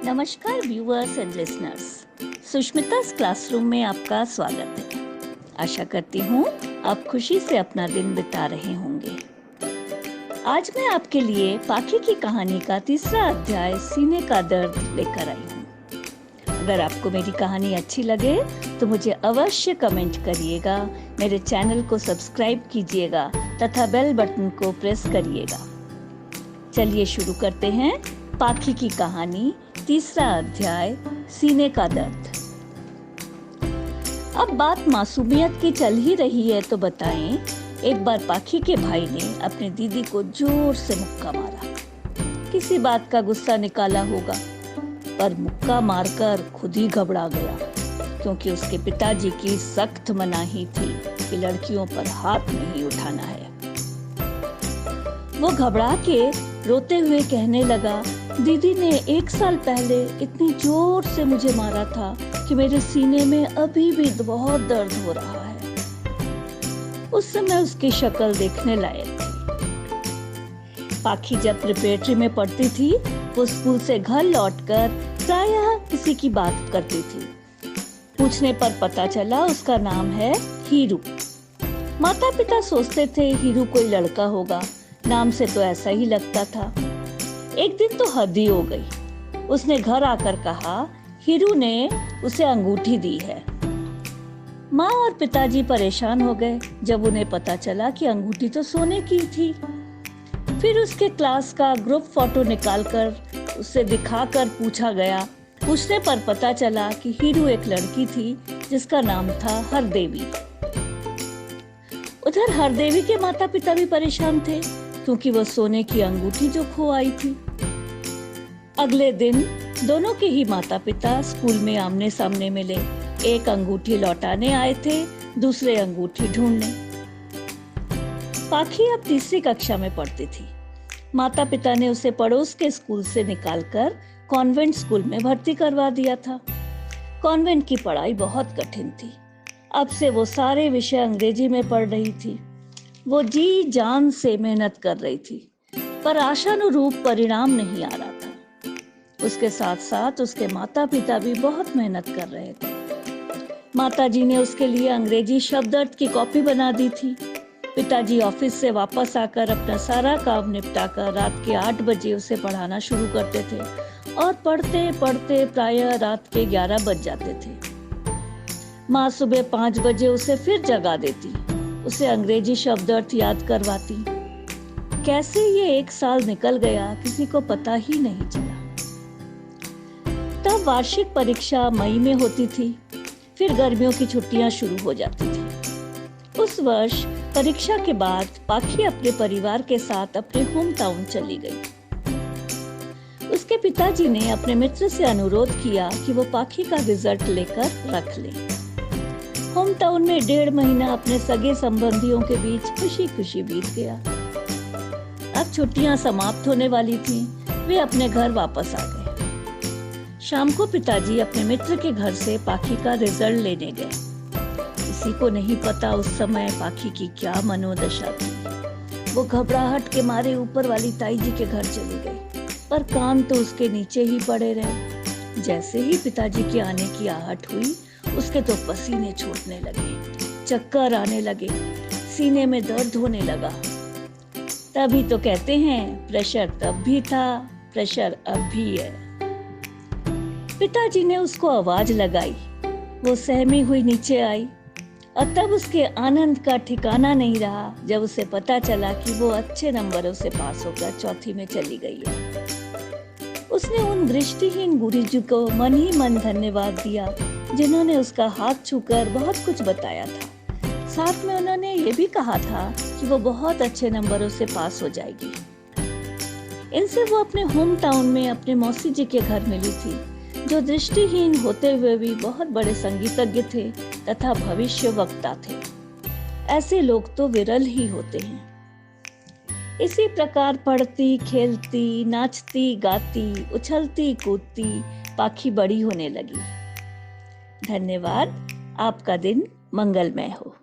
नमस्कार viewers and listeners, सुष्मिता's classroom में आपका स्वागत है। आशा करती हूँ आप खुशी से अपना दिन बिता रहे होंगे। आज मैं आपके लिए पाखी की कहानी का तीसरा अध्याय सीने का दर्द लेकर आई हूँ। अगर आपको मेरी कहानी अच्छी लगे तो मुझे अवश्य कमेंट करिएगा, मेरे चैनल को सब्सक्राइब कीजिएगा तथा बेल बटन को प्रेस करिएगा। चलिए शुरू करते हैं पाखी की कहानी, तीसरा अध्याय, सीने का दर्द। अब बात मासूमियत की चल ही रही है तो बताएं, एक बार पाखी के भाई ने अपनी दीदी को जोर से मुक्का मारा। किसी बात का गुस्सा निकाला होगा, पर मुक्का मारकर खुद ही घबरा गया, क्योंकि उसके पिताजी की सख्त मनाही थी कि लड़कियों पर हाथ नहीं उठाना है। वो घबरा के रोते हुए कहने लगा, दीदी ने 1 साल पहले इतनी जोर से मुझे मारा था कि मेरे सीने में अभी भी बहुत दर्द हो रहा है। उस समय उसकी शक्ल देखने लायक थी। पाखी जब प्रिपरेटरी में पढ़ती थी, वो स्कूल से घर लौटकर प्रायः किसी की बात करती थी। पूछने पर पता चला उसका नाम है हीरू। माता पिता सोचते थे हीरू कोई लड़का होगा, नाम से तो ऐसा ही लगता था। एक दिन तो हद ही हो गई। उसने घर आकर कहा हीरू ने उसे अंगूठी दी है। माँ और पिताजी परेशान हो गए जब उन्हें पता चला कि अंगूठी तो सोने की थी। फिर उसके क्लास का ग्रुप फोटो निकालकर उसे दिखाकर पूछा गया। पूछने पर पता चला कि हीरू एक लड़की थी जिसका नाम था हरदेवी। उधर हरदेवी के माता पिता भी परेशान थे, क्योंकि वो सोने की अंगूठी जो खो आई थी। अगले दिन दोनों के ही माता पिता स्कूल में आमने सामने मिले। एक अंगूठी लौटाने आए थे, दूसरे अंगूठी ढूंढने। पाखी अब तीसरी कक्षा में पढ़ती थी। माता पिता ने उसे पड़ोस के स्कूल से निकालकर कॉन्वेंट स्कूल में भर्ती करवा दिया था। कॉन्वेंट की पढ़ाई बहुत कठिन थी। अब से वो सारे विषय अंग्रेजी में पढ़ रही थी। वो जी जान से मेहनत कर रही थी, पर आशानुरूप परिणाम नहीं आ रहा था। उसके साथ साथ उसके माता पिता भी बहुत मेहनत कर रहे थे। माताजी ने उसके लिए अंग्रेजी शब्दार्थ की कॉपी बना दी थी। पिताजी ऑफिस से वापस आकर अपना सारा काम निपटाकर रात के 8 बजे उसे पढ़ाना शुरू करते थे और पढ़ते पढ़ते प्रायः रात के 11 बज जाते थे। माँ सुबह 5 बजे उसे फिर जगा देती, उसे अंग्रेजी शब्दार्थ याद करवाती। कैसे ये 1 साल निकल गया किसी को पता ही नहीं चला। तब वार्षिक परीक्षा मई में होती थी, फिर गर्मियों की छुट्टियां शुरू हो जाती थी। उस वर्ष परीक्षा के बाद पाखी अपने परिवार के साथ अपने होम टाउन चली गई। उसके पिताजी ने अपने मित्र से अनुरोध किया कि वो पाखी का रिजल्ट लेकर रख ले। होम टाउन में 1.5 महीना अपने सगे संबंधियों के बीच खुशी खुशी बीत गया। अब छुट्टियां समाप्त होने वाली थीं, वे अपने घर वापस आ गए। शाम को पिताजी अपने मित्र के घर से पाखी का रिजल्ट लेने गए। किसी को नहीं पता उस समय पाखी की क्या मनोदशा थी। वो घबराहट के मारे ऊपर वाली ताई जी के घर चली गई, पर कान तो उसके नीचे ही पड़े रहे। जैसे ही पिताजी के आने की आहट हुई, उसके तो पसीने छूटने लगे, चक्कर आने लगे, सीने में दर्द होने लगा। तभी तो कहते हैं प्रेशर तब भी था, प्रेशर अब भी है। पिताजी ने उसको आवाज लगाई। वो सहमी हुई नीचे आई और तब उसके आनंद का ठिकाना नहीं रहा जब उसे पता चला कि वो अच्छे नंबरों से पास होकर चौथी में चली गई है। उसने उन दृष्टिहीन गुरुजी को मन ही मन धन्यवाद दिया, जिन्होंने उसका हाथ छूकर बहुत कुछ बताया था। साथ में उन्होंने ये भी कहा था कि वो बहुत अच्छे नंबरों से पास हो जाएगी। इनसे वो अपने होम टाउन में अपने मौसी जी के घर मिली थी, जो दृष्टिहीन होते हुए भी बहुत बड़े संगीतज्ञ थे तथा भविष्य वक्ता थे। ऐसे लोग तो विरल ही होते हैं। इसी प्रकार पढ़ती, खेलती, नाचती, गाती, उछलती, कूदती पाखी बड़ी होने लगी। धन्यवाद। आपका दिन मंगलमय हो।